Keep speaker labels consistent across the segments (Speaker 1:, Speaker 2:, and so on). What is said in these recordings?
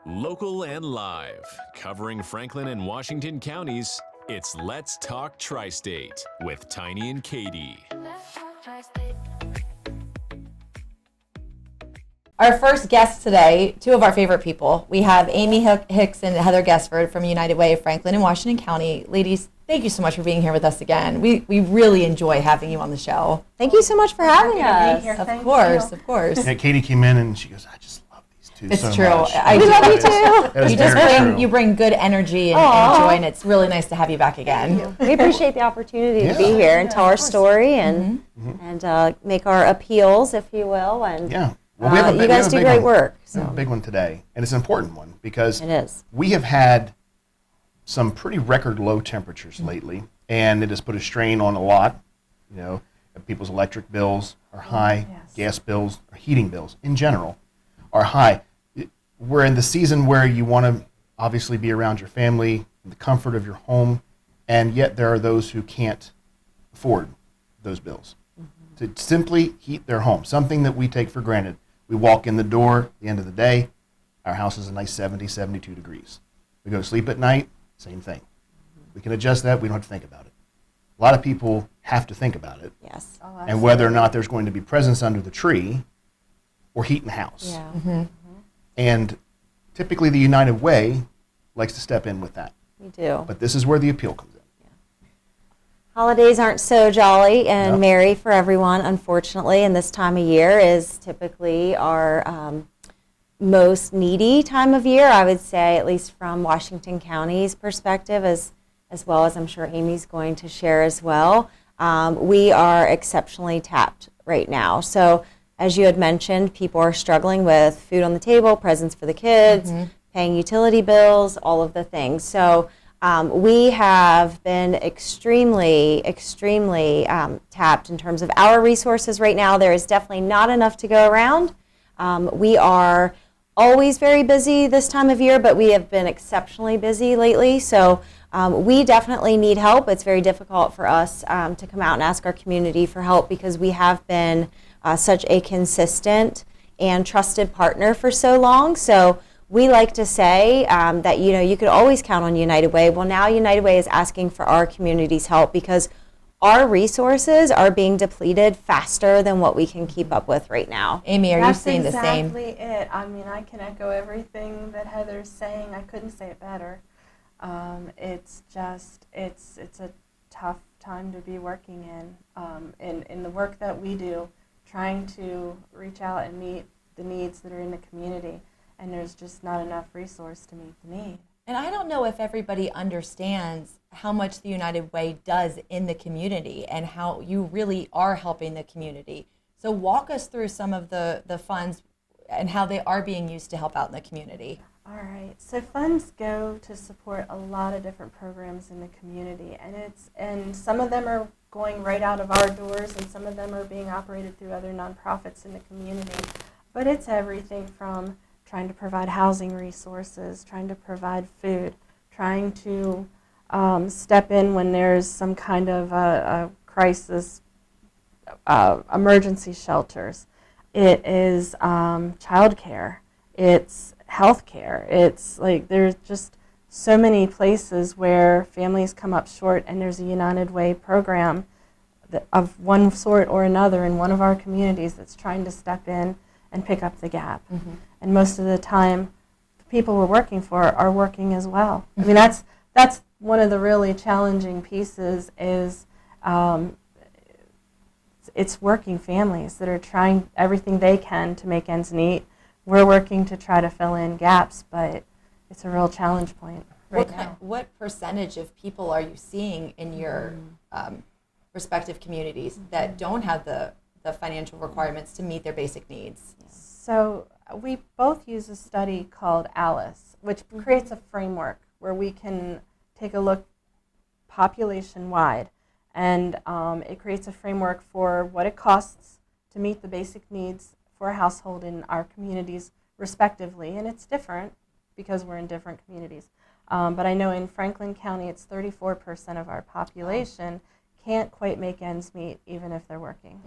Speaker 1: Local and live, covering Franklin and Washington counties, it's Let's Talk Tristate with Tiny and Katie.
Speaker 2: Our first guests today, two of our favorite people. We have Amy Hicks and Heather Guessford from United Way of Franklin and Washington County. Ladies, thank you so much for being here with us again. We really enjoy having you on the show.
Speaker 3: Thank you so much for having us.
Speaker 2: Of course.
Speaker 4: Yeah, Katie came in and she goes, I just love these two
Speaker 2: It's
Speaker 4: so
Speaker 2: true.
Speaker 4: much.
Speaker 2: We
Speaker 3: love you too.
Speaker 2: You bring good energy and joy, and it's really nice to have you back again.
Speaker 3: We appreciate the opportunity to be here and tell our story and make our appeals, if you will. And
Speaker 4: Yeah. Well,
Speaker 3: you guys do great work.
Speaker 4: We have a big one today, and it's an important one because
Speaker 3: It is.
Speaker 4: we have had some pretty record low temperatures lately, and it has put a strain on a lot. You know, people's electric bills are high, gas bills, or heating bills in general are high. We're in the season where you want to obviously be around your family, in the comfort of your home, and yet there are those who can't afford those bills to simply heat their home, something that we take for granted. We walk in the door at the end of the day, our house is a nice 70, 72 degrees. We go to sleep at night, same thing. We can adjust that, we don't have to think about it. A lot of people have to think about it,
Speaker 3: Yes.
Speaker 4: and whether or not there's going to be presents under the tree or heat in the house.
Speaker 3: Yeah.
Speaker 4: And typically the United Way likes to step in with that.
Speaker 3: We do.
Speaker 4: But this is where the appeal comes in.
Speaker 3: Holidays aren't so jolly and
Speaker 4: No.
Speaker 3: merry for everyone, unfortunately, and this time of year is typically our most needy time of year, I would say, at least from Washington County's perspective, as well as I'm sure Amy's going to share as well. We are exceptionally tapped right now. So as you had mentioned, people are struggling with food on the table, presents for the kids, paying utility bills, all of the things. So we have been extremely tapped in terms of our resources right now. There is definitely not enough to go around. We are always very busy this time of year, but we have been exceptionally busy lately. So we definitely need help. It's very difficult for us to come out and ask our community for help because we have been such a consistent and trusted partner for so long. So we like to say that, you know, you could always count on United Way. Well, now United Way is asking for our community's help because our resources are being depleted faster than what we can keep up with right now.
Speaker 2: Amy, are you seeing the same?
Speaker 5: That's exactly it. I mean, I can echo everything that Heather's saying. I couldn't say it better. It's just, it's a tough time to be working in the work that we do, trying to reach out and meet the needs that are in the community. And there's just not enough resource to meet the need.
Speaker 2: And I don't know if everybody understands how much the United Way does in the community and how you really are helping the community. So walk us through some of the funds and how they are being used to help out in the community.
Speaker 5: All right, so funds go to support a lot of different programs in the community, and some of them are going right out of our doors, and some of them are being operated through other nonprofits in the community. But it's everything from trying to provide housing resources, trying to provide food, trying to step in when there's some kind of a crisis, emergency shelters. It is childcare. It's healthcare. It's like there's just so many places where families come up short, and there's a United Way program of one sort or another in one of our communities that's trying to step in and pick up the gap. And most of the time, the people we're working for are working as well. I mean, that's one of the really challenging pieces is it's working families that are trying everything they can to make ends meet. We're working to try to fill in gaps, but it's a real challenge point right now.
Speaker 2: What percentage of people are you seeing in your respective communities that don't have the financial requirements to meet their basic needs?
Speaker 5: So we both use a study called ALICE, which creates a framework where we can take a look population-wide, and it creates a framework for what it costs to meet the basic needs for a household in our communities respectively, and it's different because we're in different communities. But I know in Franklin County, it's 34% of our population can't quite make ends meet even if they're working.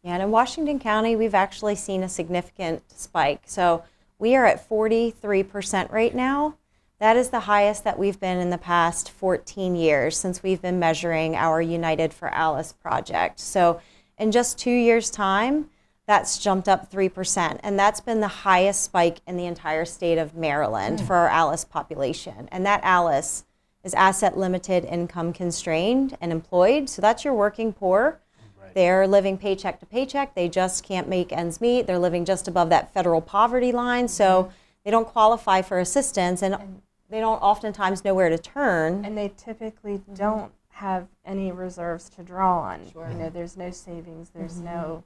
Speaker 3: Yeah, and in Washington County, we've actually seen a significant spike. So We are at 43% right now. That is the highest that we've been in the past 14 years since we've been measuring our United for Alice project. So in just 2 years' time, that's jumped up 3%. And that's been the highest spike in the entire state of Maryland for our Alice population. And that Alice is asset limited, income constrained, and employed. So that's your working poor.
Speaker 4: Right.
Speaker 3: They're living paycheck to paycheck. They just can't make ends meet. They're living just above that federal poverty line. So they don't qualify for assistance. And they don't oftentimes know where to turn.
Speaker 5: And they typically don't have any reserves to draw on.
Speaker 2: Sure.
Speaker 5: You know, there's no savings, there's no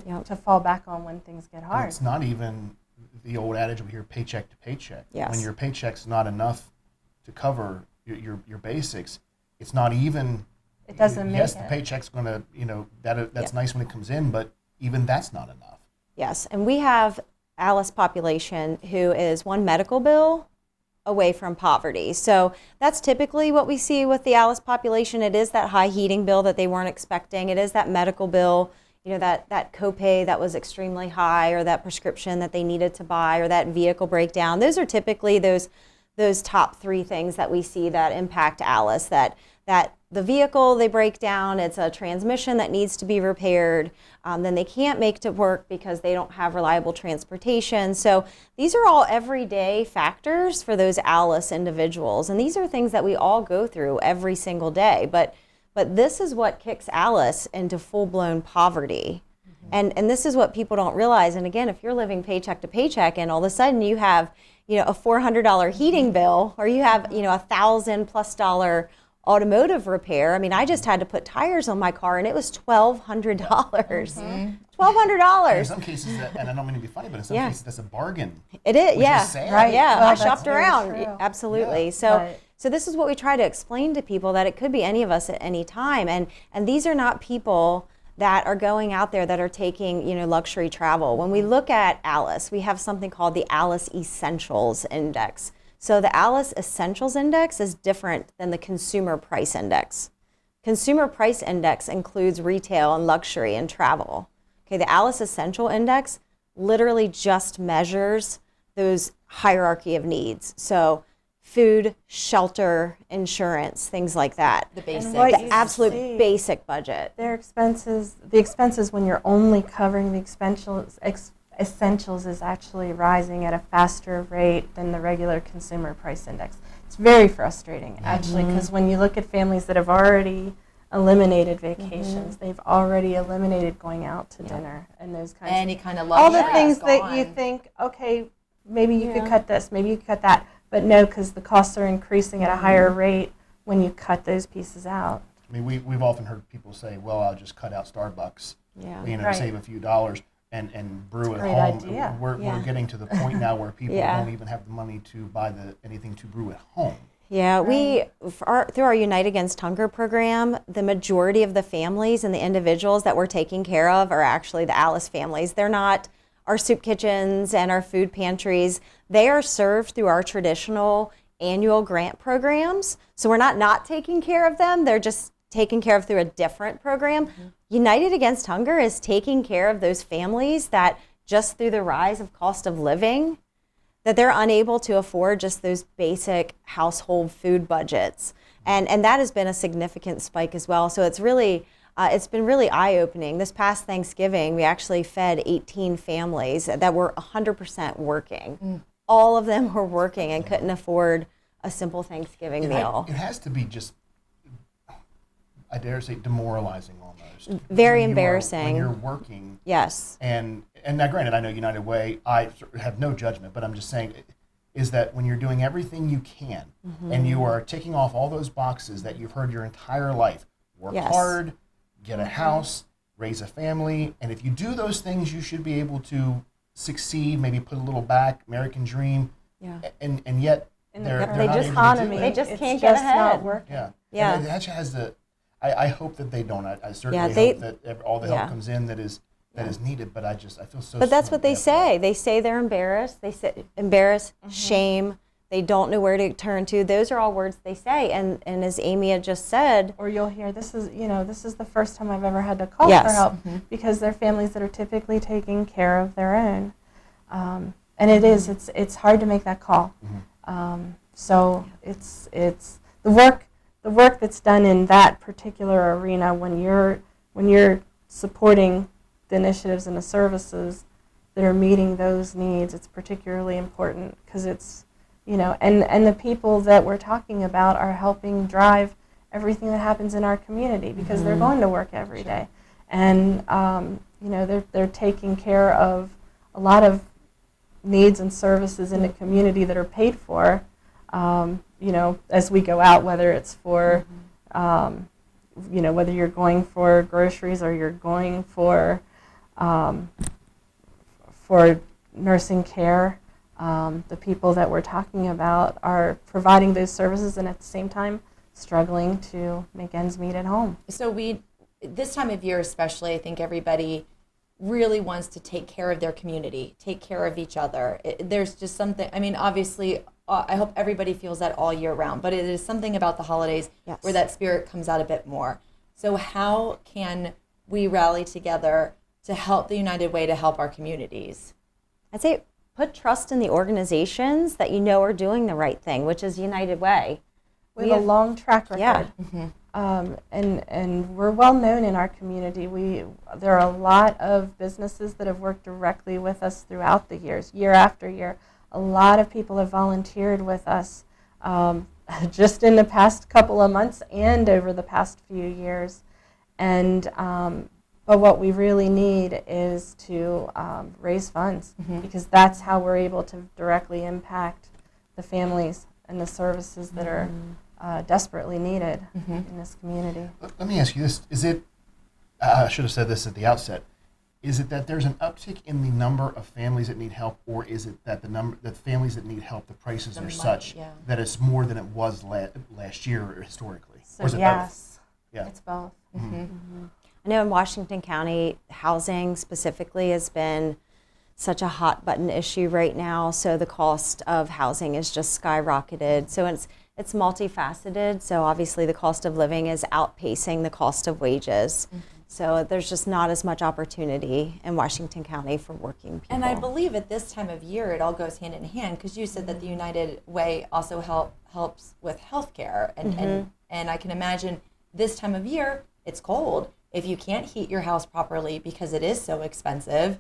Speaker 3: Yep.
Speaker 5: to fall back on when things get
Speaker 4: And
Speaker 5: hard.
Speaker 4: it's not even the old adage we hear, paycheck to paycheck.
Speaker 3: Yes.
Speaker 4: When your paycheck's not enough to cover your basics, it's not even.
Speaker 5: It doesn't make
Speaker 4: Yes,
Speaker 5: it.
Speaker 4: the paycheck's going to, that's
Speaker 3: Yeah.
Speaker 4: nice when it comes in, but even that's not enough.
Speaker 3: Yes, and we have Alice population who is one medical bill away from poverty. So that's typically what we see with the Alice population. It is that high heating bill that they weren't expecting. It is that medical bill, that copay that was extremely high, or that prescription that they needed to buy, or that vehicle breakdown. Those are typically those top three things that we see that impact Alice, that the vehicle they break down, it's a transmission that needs to be repaired, then they can't make it work because they don't have reliable transportation. So these are all everyday factors for those Alice individuals, and these are things that we all go through every single day. But this is what kicks Alice into full-blown poverty. And this is what people don't realize. And again, if you're living paycheck to paycheck and all of a sudden you have a $400 heating bill, or you have $1,000+ automotive repair. I mean, I just had to put tires on my car and it was $1,200. $1,200.
Speaker 4: In some cases, and I don't mean to be funny, but in some
Speaker 3: Yeah.
Speaker 4: cases that's a bargain.
Speaker 3: It is,
Speaker 4: Which
Speaker 3: yeah.
Speaker 4: is sad.
Speaker 5: Right.
Speaker 3: Yeah,
Speaker 5: Well,
Speaker 3: I
Speaker 5: that's
Speaker 3: shopped
Speaker 5: very
Speaker 3: around.
Speaker 5: true.
Speaker 3: Absolutely.
Speaker 4: Yeah.
Speaker 3: So this is what we try to explain to people, that it could be any of us at any time. And these are not people that are going out there that are taking, luxury travel. When we look at Alice, we have something called the Alice Essentials Index. So the Alice Essentials Index is different than the Consumer Price Index. Consumer Price Index includes retail and luxury and travel. Okay, the Alice Essential Index literally just measures those hierarchy of needs. So food, shelter, insurance, things like that.
Speaker 2: The basics.
Speaker 5: what
Speaker 3: The
Speaker 5: you
Speaker 3: absolute
Speaker 5: see-
Speaker 3: basic budget.
Speaker 5: Their expenses, the expenses when you're only covering the essentials is actually rising at a faster rate than the regular consumer price index. It's very frustrating, actually, because when you look at families that have already eliminated vacations, they've already eliminated going out to dinner and those kinds
Speaker 2: Any
Speaker 5: of
Speaker 2: kind of
Speaker 5: all the
Speaker 2: luxury
Speaker 5: things
Speaker 2: is
Speaker 5: that you
Speaker 2: gone.
Speaker 5: think, okay, maybe you could cut this, maybe you could cut that, but no, because the costs are increasing at a higher rate when you cut those pieces out.
Speaker 4: I mean, we've often heard people say, well, I'll just cut out Starbucks,
Speaker 3: Yeah.
Speaker 4: to
Speaker 5: Right.
Speaker 4: save a few dollars and brew at
Speaker 5: great
Speaker 4: home.
Speaker 5: idea.
Speaker 4: We're
Speaker 3: Yeah.
Speaker 4: getting to the point now where people
Speaker 3: Yeah.
Speaker 4: don't even have the money to buy anything to brew at home.
Speaker 3: Yeah, through our Unite Against Hunger program, the majority of the families and the individuals that we're taking care of are actually the Alice families. They're not our soup kitchens and our food pantries. They are served through our traditional annual grant programs. So we're not taking care of them. They're just taken care of through a different program. United Against Hunger is taking care of those families that just through the rise of cost of living, that they're unable to afford just those basic household food budgets. And that has been a significant spike as well. So it's been really eye-opening. This past Thanksgiving, we actually fed 18 families that were 100% working. All of them were working and couldn't afford a simple Thanksgiving meal.
Speaker 4: It has to be just, I dare say, demoralizing almost.
Speaker 3: Very
Speaker 4: When
Speaker 3: embarrassing.
Speaker 4: you're working.
Speaker 3: Yes.
Speaker 4: And now, granted, I know United Way, I have no judgment, but I'm just saying, is that when you're doing everything you can, and you are ticking off all those boxes that you've heard your entire life, work
Speaker 3: Yes.
Speaker 4: hard, get a house, raise a family, and if you do those things, you should be able to succeed, maybe put a little back, American dream,
Speaker 3: Yeah.
Speaker 4: and yet they're
Speaker 3: they
Speaker 4: not
Speaker 3: just
Speaker 4: able
Speaker 5: economy,
Speaker 4: to do
Speaker 3: They
Speaker 4: it.
Speaker 3: just
Speaker 5: it's
Speaker 3: can't get
Speaker 5: just not
Speaker 3: ahead.
Speaker 5: working.
Speaker 4: Yeah.
Speaker 3: Yeah.
Speaker 4: And that has the. I hope that they don't. I certainly
Speaker 3: they-
Speaker 4: hope that all the help
Speaker 3: yeah.
Speaker 4: comes in that is needed. But I feel so.
Speaker 3: But that's what they
Speaker 4: bad.
Speaker 3: say. They say they're embarrassed. They say embarrassed, shame. They don't know where to turn to. Those are all words they say. And as Amy had just said,
Speaker 5: Or you'll hear, this is the first time I've ever had to call
Speaker 3: Yes.
Speaker 5: for help, because they're families that are typically taking care of their own. And it is. It's hard to make that call. So it's the work that's done in that particular arena when you're supporting the initiatives and the services that are meeting those needs. It's particularly important because it's, and the people that we're talking about are helping drive everything that happens in our community because they're going to work every day, and they're taking care of a lot of needs and services in the community that are paid for, as we go out, whether it's for, whether you're going for groceries or you're going for nursing care. The people that we're talking about are providing those services and at the same time struggling to make ends meet at home.
Speaker 2: So this time of year especially, I think everybody really wants to take care of their community, take care of each other. There's just something, obviously, I hope everybody feels that all year round, but it is something about the holidays where that spirit comes out a bit more. So how can we rally together to help the United Way to help our communities?
Speaker 3: I'd say put trust in the organizations that are doing the right thing, which is United Way.
Speaker 5: We have a long track record.
Speaker 3: Yeah.
Speaker 5: And we're well known in our community. There are a lot of businesses that have worked directly with us throughout the years, year after year. A lot of people have volunteered with us just in the past couple of months and over the past few years. And but what we really need is to raise funds because that's how we're able to directly impact the families and the services that are desperately needed in this community.
Speaker 4: Let me ask you this. Is it, I should have said this at the outset, is it that there's an uptick in the number of families that need help, or is it that the families that need help, the prices are such that it's more than it was last year or historically?
Speaker 5: So
Speaker 4: or is it
Speaker 5: yes,
Speaker 4: both? Yeah.
Speaker 5: it's both.
Speaker 3: I know in Washington County, housing specifically has been such a hot button issue right now. So the cost of housing is just skyrocketed. So it's multifaceted. So obviously the cost of living is outpacing the cost of wages. So there's just not as much opportunity in Washington County for working people.
Speaker 2: And I believe at this time of year, it all goes hand in hand because you said that the United Way also helps with healthcare. And I can imagine this time of year, it's cold. If you can't heat your house properly because it is so expensive,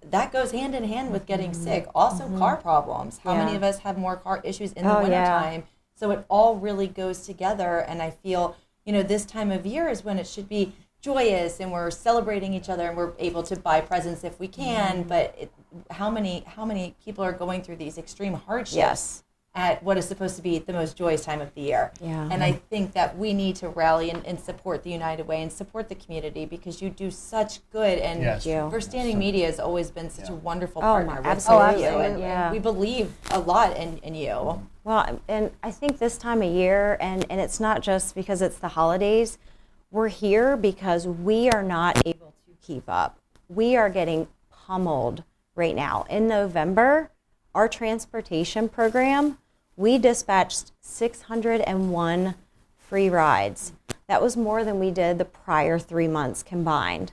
Speaker 2: that goes hand in hand with getting sick. Also car problems. How many of us have more car issues in the wintertime? So it all really goes together. And I feel, this time of year is when it should be joyous and we're celebrating each other and we're able to buy presents if we can. But how many people are going through these extreme hardships at what is supposed to be the most joyous time of the year? And I think that we need to rally and support the United Way and support the community because you do such good. And First Standing Media has always been such a wonderful partner with you. And we believe a lot in you.
Speaker 3: Well, and I think this time of year, and it's not just because it's the holidays, we're here because we are not able to keep up. We are getting pummeled right now. In November, our transportation program, we dispatched 601 free rides. That was more than we did the prior 3 months combined.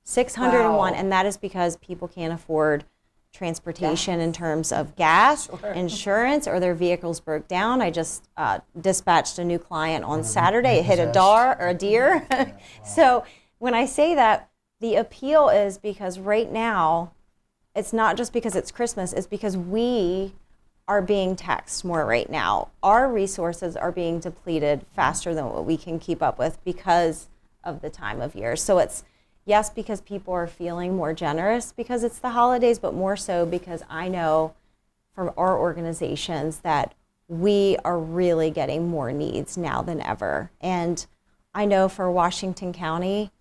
Speaker 3: 601, and that is because people can't afford transportation in terms of gas, insurance, or their vehicles broke down. I just dispatched a new client on Saturday. It hit a deer. So when I say that, the appeal is because right now, it's not just because it's Christmas, it's because we are being taxed more right now. Our resources are being depleted faster than what we can keep up with because of the time of year. So it's, yes, because people are feeling more generous because it's the holidays, but more so because I know from our organizations that we are really getting more needs now than ever. And I know for Washington County,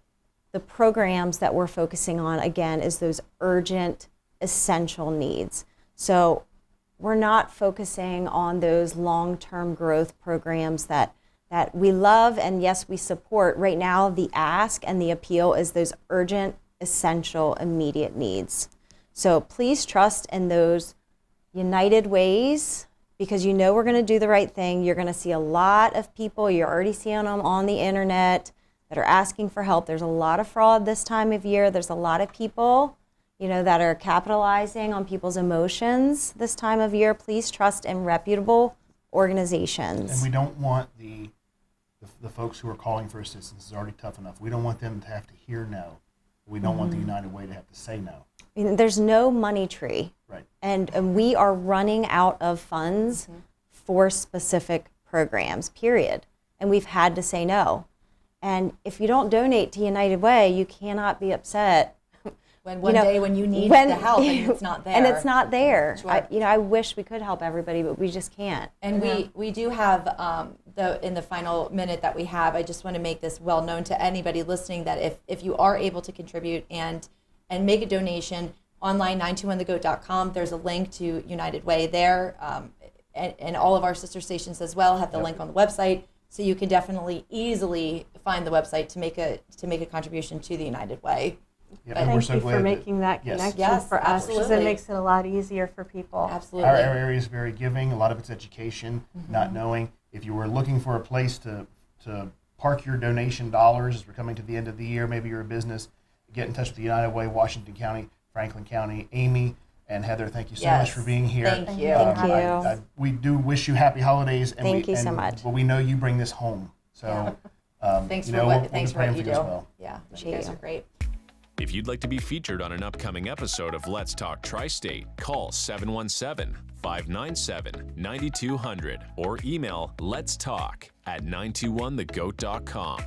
Speaker 3: the programs that we're focusing on, again, is those urgent, essential needs. So we're not focusing on those long-term growth programs that we love and yes, we support. Right now, the ask and the appeal is those urgent, essential, immediate needs. So please trust in those United Ways because we're going to do the right thing. You're going to see a lot of people, you're already seeing them on the internet that are asking for help. There's a lot of fraud this time of year. There's a lot of people that are capitalizing on people's emotions this time of year, please trust in reputable organizations.
Speaker 4: And we don't want the folks who are calling for assistance, is already tough enough. We don't want them to have to hear no. We don't want the United Way to have to say no.
Speaker 3: There's no money tree.
Speaker 4: Right.
Speaker 3: And we are running out of funds for specific programs, period. And we've had to say no. And if you don't donate to United Way, you cannot be upset.
Speaker 2: When one day when you need the help and it's not there.
Speaker 3: And it's not there.
Speaker 2: Sure.
Speaker 3: I wish we could help everybody, but we just can't.
Speaker 2: And we do have, in the final minute that we have, I just want to make this well known to anybody listening that if you are able to contribute and make a donation, online 921thegoat.com, there's a link to United Way there. And all of our sister stations as well have the link on the website. So you can definitely easily find the website to make a contribution to the United Way.
Speaker 4: Yeah, and we're
Speaker 5: Thank
Speaker 4: so
Speaker 5: you
Speaker 4: glad
Speaker 5: for
Speaker 4: that-
Speaker 5: making that
Speaker 4: yes.
Speaker 5: connection
Speaker 2: Yes,
Speaker 5: for us, because
Speaker 2: absolutely.
Speaker 5: it makes it a lot easier for people.
Speaker 2: Absolutely.
Speaker 4: Our area is very giving. A lot of it's education, not knowing. If you were looking for a place to park your donation dollars as we're coming to the end of the year, maybe you're a business, get in touch with the United Way, Washington County, Franklin County. Amy and Heather, thank you so much for being here.
Speaker 2: Thank you.
Speaker 3: Thank you.
Speaker 4: We do wish you happy holidays. And
Speaker 3: Thank you so much.
Speaker 4: But we know you bring this home. So
Speaker 2: Thanks
Speaker 4: you
Speaker 2: for
Speaker 4: know,
Speaker 2: what
Speaker 4: we'll
Speaker 2: thanks
Speaker 4: be
Speaker 2: for what
Speaker 4: praying
Speaker 2: you
Speaker 4: for
Speaker 2: do.
Speaker 4: as well.
Speaker 2: Yeah, you
Speaker 3: Appreciate
Speaker 2: guys
Speaker 3: you.
Speaker 2: are great.
Speaker 1: If you'd like to be featured on an upcoming episode of Let's Talk Tri-State, call 717-597-9200 or email letstalk@921thegoat.com.